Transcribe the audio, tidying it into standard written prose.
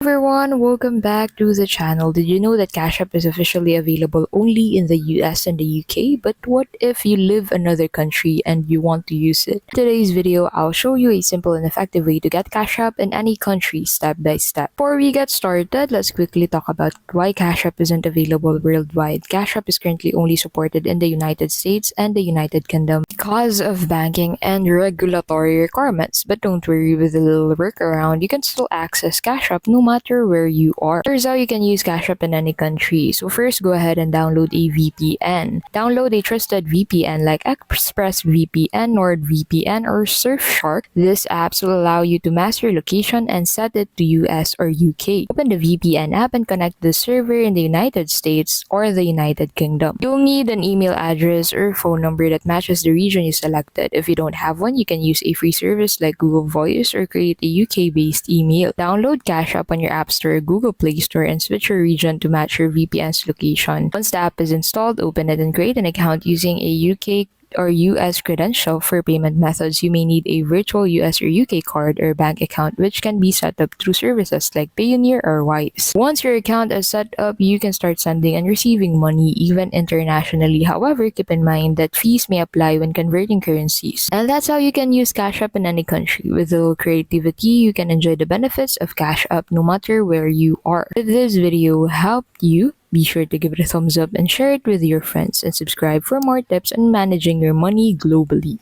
Everyone, welcome back to the channel. Did you know that Cash App is officially available only in the US and the UK? But what if you live another country and you want to use it? In today's video, I'll show you a simple and effective way to get Cash App in any country step by step. Before we get started, let's quickly talk about why Cash App isn't available worldwide. Cash App is currently only supported in the United States and the United Kingdom because of banking and regulatory requirements. But don't worry, with a little workaround, you can still access Cash App no matter where you are. Here's how you can use Cash App in any country. So first, go ahead and download a VPN. Download a trusted VPN like ExpressVPN, NordVPN, or Surfshark. These apps will allow you to mask your location and set it to US or UK. Open the VPN app and connect the server in the United States or the United Kingdom. You'll need an email address or phone number that matches the region you selected. If you don't have one, you can use a free service like Google Voice or create a UK-based email. Download Cash App on your App Store or Google Play Store and switch your region to match your VPN's location. Once the app is installed, open it and create an account using a UK or US credential. For payment methods, you may need a virtual US or UK card or bank account, which can be set up through services like Payoneer or Wise. Once your account is set up, you can start sending and receiving money even internationally. However, keep in mind that fees may apply when converting currencies. And that's how you can use Cash App in any country. With a little creativity, you can enjoy the benefits of Cash App no matter where you are. If this video helped you, be sure to give it a thumbs up and share it with your friends, and subscribe for more tips on managing your money globally.